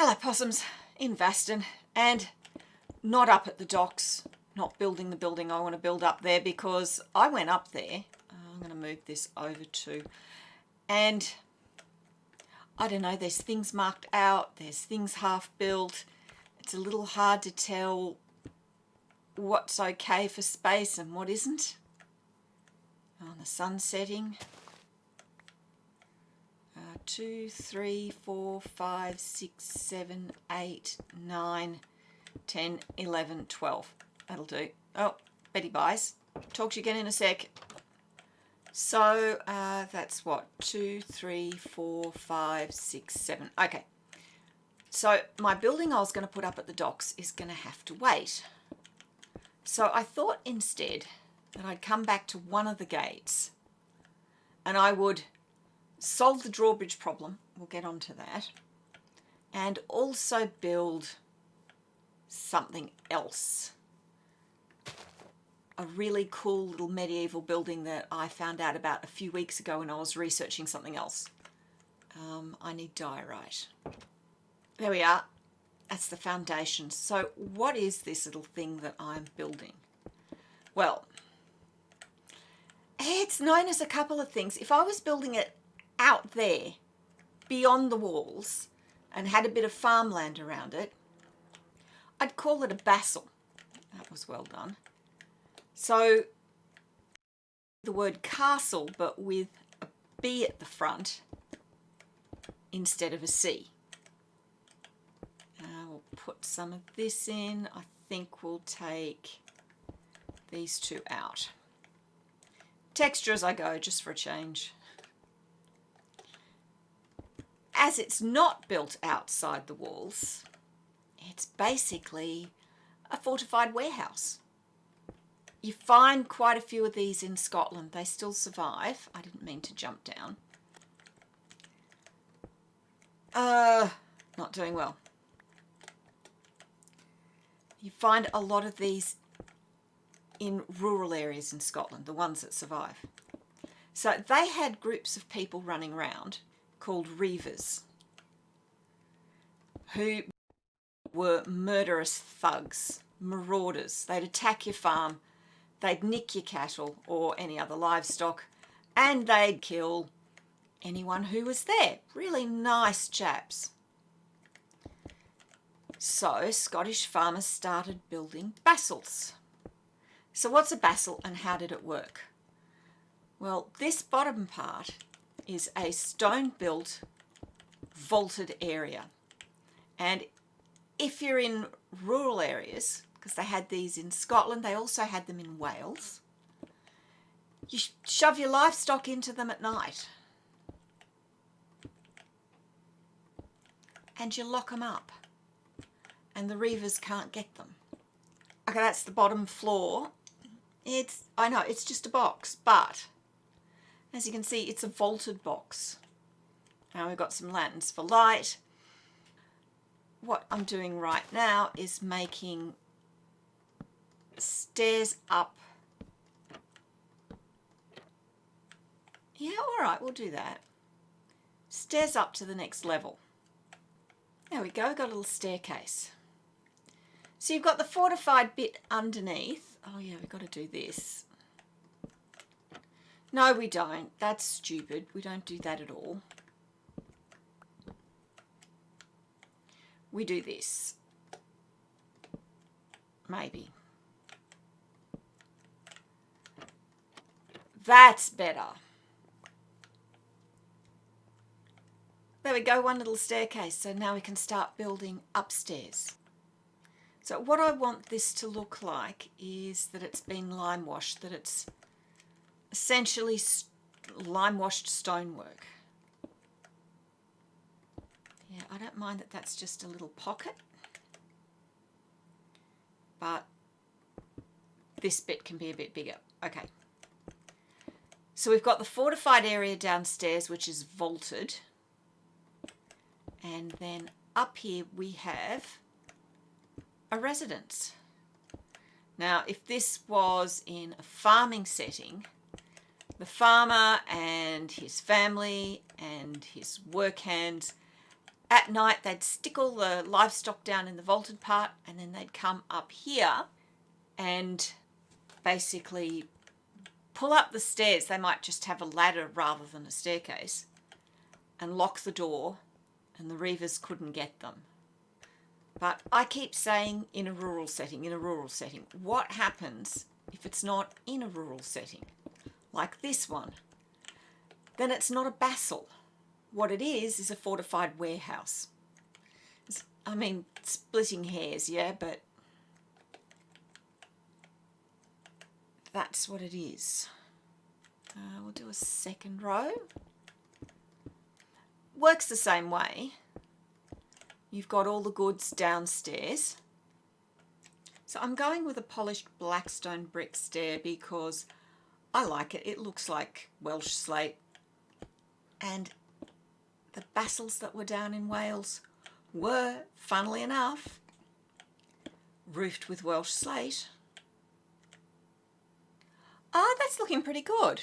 Hello possums, in Vasten, and not up at the docks, not building the building I want to build up there, because I went up there. I'm going to move this over too, and I don't know, there's things marked out, there's things half built. It's a little hard to tell what's okay for space and what isn't. On the sun setting. 2, 3, 4, 5, 6, 7, 8, 9, 10, 11, 12. That'll do. Oh, Betty buys. Talk to you again in a sec. So that's what? 2, 3, 4, 5, 6, 7. Okay. So my building I was going to put up at the docks is going to have to wait. So I thought instead that I'd come back to one of the gates and I would solve the drawbridge problem, we'll get onto that, and also build something else. A really cool little medieval building that I found out about a few weeks ago when I was researching something else. I need diorite. There we are. That's the foundation. So what is this little thing that I'm building? Well, it's known as a couple of things. If I was building it out there, beyond the walls, and had a bit of farmland around it, I'd call it a Bastle. That was well done. So the word castle, but with a B at the front instead of a C. We'll put some of this in. I think we'll take these two out. Texture as I go, just for a change. As it's not built outside the walls, it's basically a fortified warehouse. You find quite a few of these in Scotland. They still survive. I didn't mean to jump down. Not doing well. You find a lot of these in rural areas in Scotland, the ones that survive. So they had groups of people running around called reavers, who were murderous thugs, marauders. They'd attack your farm, they'd nick your cattle or any other livestock, and they'd kill anyone who was there. Really nice chaps. So Scottish farmers started building bastles. So what's a bastle and how did it work? Well, this bottom part is a stone-built vaulted area. And if you're in rural areas, because they had these in Scotland, they also had them in Wales, you shove your livestock into them at night and you lock them up and the reavers can't get them. Okay, that's the bottom floor. I know, it's just a box, but as you can see, it's a vaulted box. Now we've got some lanterns for light. What I'm doing right now is making stairs up. Yeah, all right, we'll do that. Stairs up to the next level. There we go, got a little staircase. So you've got the fortified bit underneath. Oh yeah, we've got to do this. No, we don't. That's stupid. We don't do that at all. We do this. Maybe. That's better. There we go, one little staircase. So now we can start building upstairs. So what I want this to look like is that it's been lime washed, that it's essentially lime washed stonework. Yeah, I don't mind that that's just a little pocket, but this bit can be a bit bigger. Okay. So we've got the fortified area downstairs, which is vaulted. And then up here we have a residence. Now, if this was in a farming setting, the farmer and his family and his work hands At night, they'd stick all the livestock down in the vaulted part, and then they'd come up here and basically pull up the stairs. They might just have a ladder rather than a staircase, and lock the door, and the reavers couldn't get them. But I keep saying in a rural setting, in a rural setting. What happens if it's not in a rural setting, like this one? Then it's not a Bastle. What it is a fortified warehouse. I mean, splitting hairs, yeah, but that's what it is. We'll do a second row. Works the same way. You've got all the goods downstairs. So I'm going with a polished blackstone brick stair because I like it. It looks like Welsh slate. And the Bastles that were down in Wales were, funnily enough, roofed with Welsh slate. Ah, that's looking pretty good.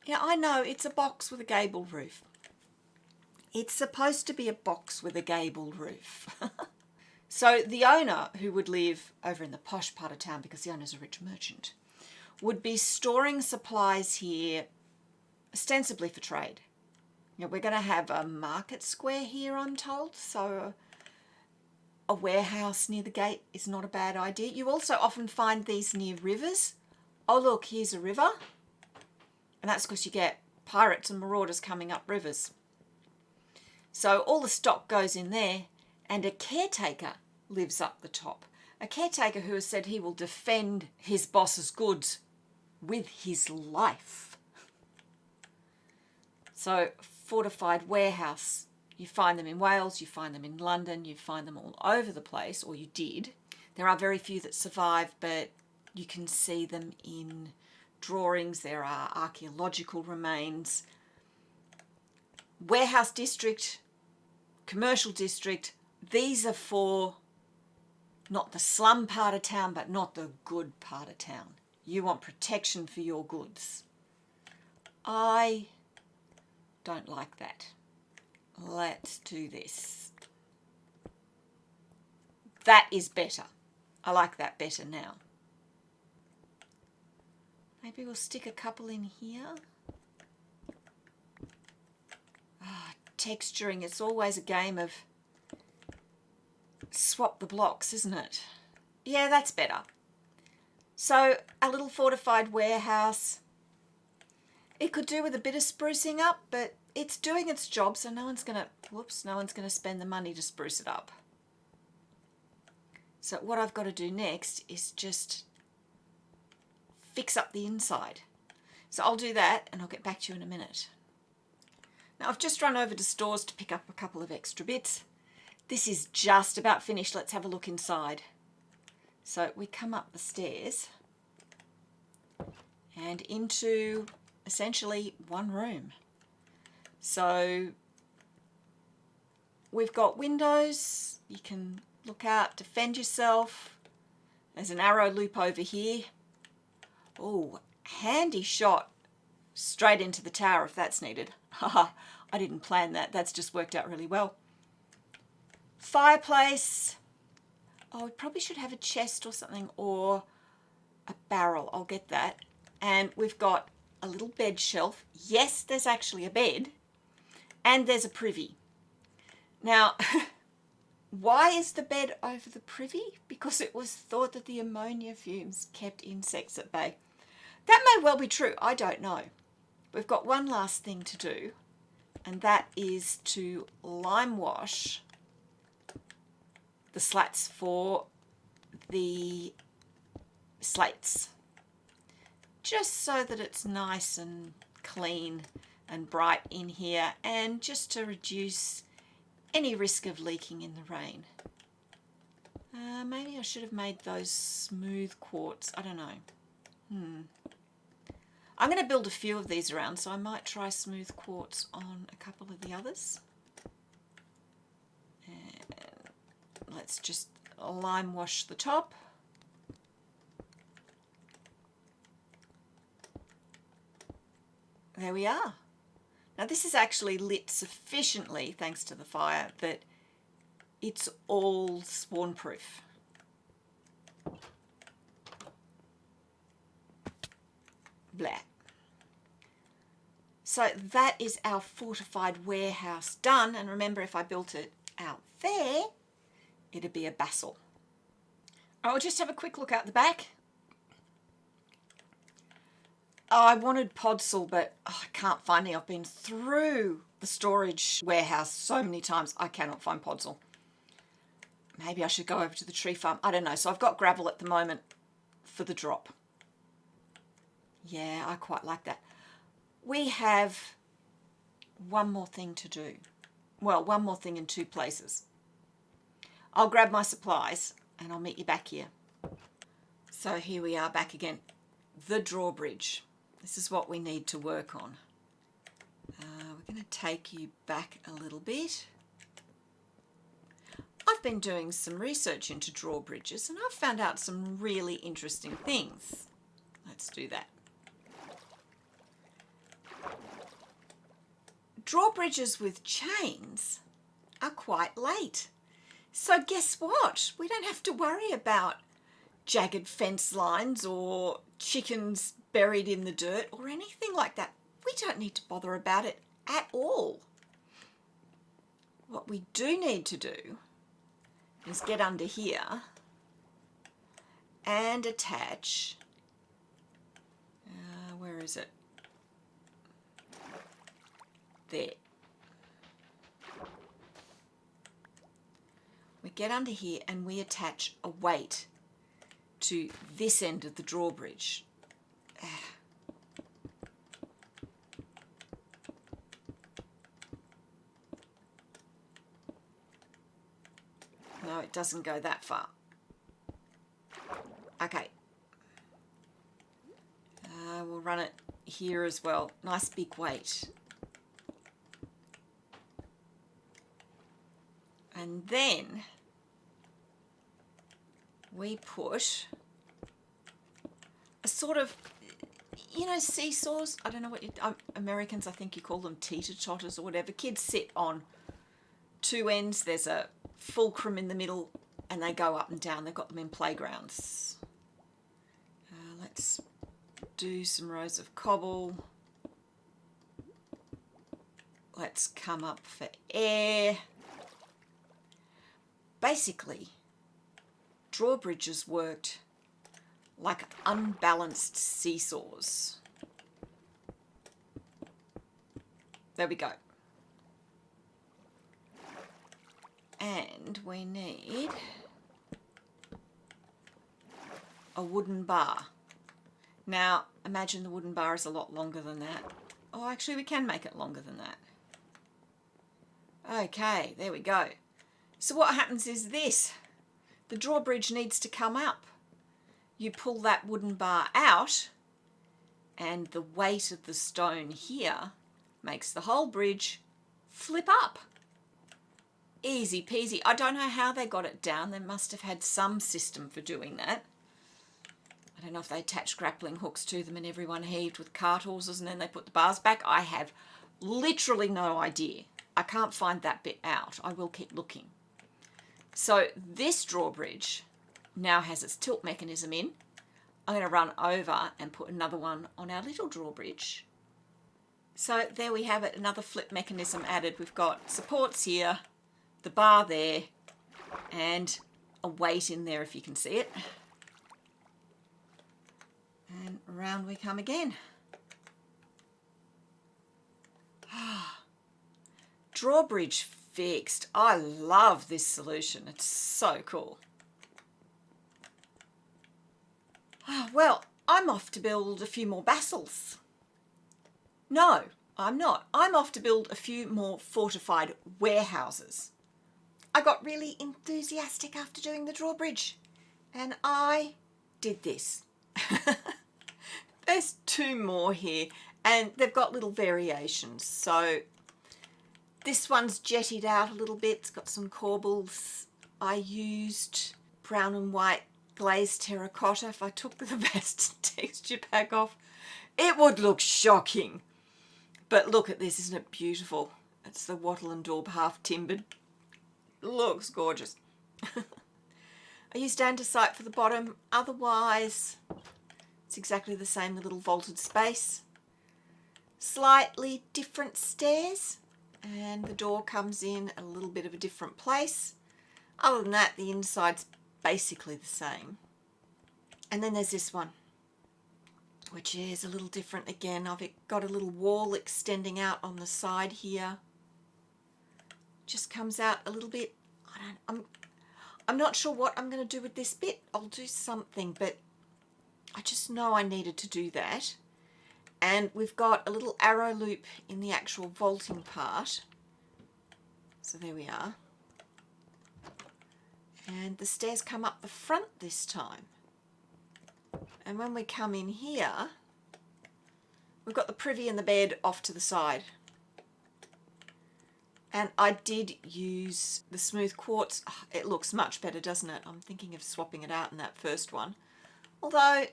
Yeah, I know, it's a box with a gable roof. It's supposed to be a box with a gable roof. So the owner, who would live over in the posh part of town because the owner's a rich merchant, would be storing supplies here ostensibly for trade. You know, we're going to have a market square here, I'm told, so a warehouse near the gate is not a bad idea. You also often find these near rivers. Oh look, here's a river, and that's because you get pirates and marauders coming up rivers. So all the stock goes in there, and a caretaker lives up the top. A caretaker who has said he will defend his boss's goods with his life. So fortified warehouse, you find them in Wales, you find them in London, you find them all over the place, or you did. There are very few that survive, but you can see them in drawings. There are archaeological remains. Warehouse district, commercial district, these are for not the slum part of town, but not the good part of town. You want protection for your goods. I don't like that. Let's do this. That is better. I like that better now. Maybe we'll stick a couple in here. Texturing, it's always a game of swap the blocks, isn't it? Yeah, that's better. So a little fortified warehouse. It could do with a bit of sprucing up, but it's doing its job, so no one's gonna spend the money to spruce it up. So what I've got to do next is just fix up the inside. So I'll do that and I'll get back to you in a minute. Now I've just run over to stores to pick up a couple of extra bits. This is just about finished. Let's have a look inside. So we come up the stairs and into essentially one room. So we've got windows. You can look out, defend yourself. There's an arrow loop over here. Oh, handy shot straight into the tower if that's needed. Haha, I didn't plan that. That's just worked out really well. Fireplace. Oh, we probably should have a chest or something, or a barrel. I'll get that. And we've got a little bed shelf. Yes, there's actually a bed. And there's a privy. Now, why is the bed over the privy? Because it was thought that the ammonia fumes kept insects at bay. That may well be true. I don't know. We've got one last thing to do, and that is to lime wash the slats for the slates, just so that it's nice and clean and bright in here, and just to reduce any risk of leaking in the rain. Maybe I should have made those smooth quartz. I don't know. I'm going to build a few of these around, so I might try smooth quartz on a couple of the others. And let's just lime wash the top. There we are. Now this is actually lit sufficiently, thanks to the fire, that It's all spawn proof. Blah. So that is our fortified warehouse done. And remember, if I built it out there, it'd be a Bastle. I'll just have a quick look out the back. Oh, I wanted Podsel, but I can't find any. I've been through the storage warehouse so many times. I cannot find Podsel. Maybe I should go over to the tree farm. I don't know. So I've got gravel at the moment for the drop. Yeah, I quite like that. We have one more thing to do. Well, one more thing in two places. I'll grab my supplies and I'll meet you back here. So here we are back again. The drawbridge. This is what we need to work on. We're going to take you back a little bit. I've been doing some research into drawbridges and I've found out some really interesting things. Let's do that. Drawbridges with chains are quite late. So guess what? We don't have to worry about jagged fence lines or chickens buried in the dirt or anything like that. We don't need to bother about it at all. What we do need to do is get under here and attach, where is it? There. We get under here and we attach a weight to this end of the drawbridge. No, it doesn't go that far. Okay. We'll run it here as well. Nice big weight. And then we put a sort of, you know, seesaws. I don't know what Americans, I think you call them teeter-totters or whatever. Kids sit on two ends. There's a fulcrum in the middle and they go up and down. They've got them in playgrounds. Let's do some rows of cobble. Let's come up for air. Basically, drawbridges worked like unbalanced seesaws. There we go. And we need a wooden bar. Now, imagine the wooden bar is a lot longer than that. Oh, actually, we can make it longer than that. Okay, there we go. So what happens is this. The drawbridge needs to come up. You pull that wooden bar out and the weight of the stone here makes the whole bridge flip up. Easy peasy. I don't know how they got it down. They must have had some system for doing that. I don't know if they attached grappling hooks to them and everyone heaved with cart horses and then they put the bars back. I have literally no idea. I can't find that bit out. I will keep looking. So this drawbridge now has its tilt mechanism in. I'm going to run over and put another one on our little drawbridge. So there we have it, another flip mechanism added. We've got supports here, the bar there, and a weight in there if you can see it. And around we come again. Drawbridge fixed. I love this solution. It's so cool. Well, I'm off to build a few more Bastles. No, I'm not. I'm off to build a few more fortified warehouses. I got really enthusiastic after doing the drawbridge and I did this. There's two more here and they've got little variations. So this one's jettied out a little bit. It's got some corbels. I used brown and white glazed terracotta. If I took the Vasten texture pack off, it would look shocking. But look at this, isn't it beautiful? It's the wattle and daub half timbered. looks gorgeous. I used andesite for the bottom, otherwise it's exactly the same, the little vaulted space. Slightly different stairs, and the door comes in a little bit of a different place. Other than that, the inside's basically the same. And then there's this one, which is a little different again. I've got a little wall extending out on the side here. Just comes out a little bit. I'm not sure what I'm going to do with this bit. I'll do something, but I just know I needed to do that. And we've got a little arrow loop in the actual vaulting part. So there we are. And the stairs come up the front this time. And when we come in here, we've got the privy and the bed off to the side. And I did use the smooth quartz. Oh, it looks much better, doesn't it? I'm thinking of swapping it out in that first one. Although,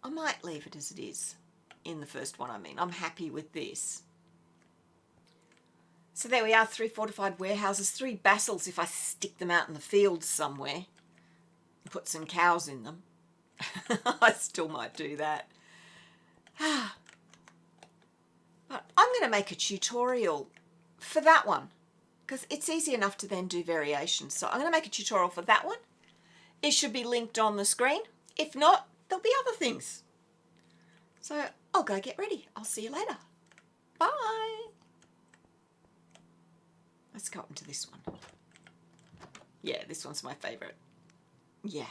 I might leave it as it is in the first one, I mean. I'm happy with this. So there we are, 3 fortified warehouses, 3 bastles if I stick them out in the fields somewhere. And put some cows in them. I still might do that. But I'm going to make a tutorial for that one, because it's easy enough to then do variations. So I'm going to make a tutorial for that one. It should be linked on the screen. If not, there'll be other things. So I'll go get ready. I'll see you later. Bye. Let's go up into this one. Yeah, this one's my favourite. Yeah.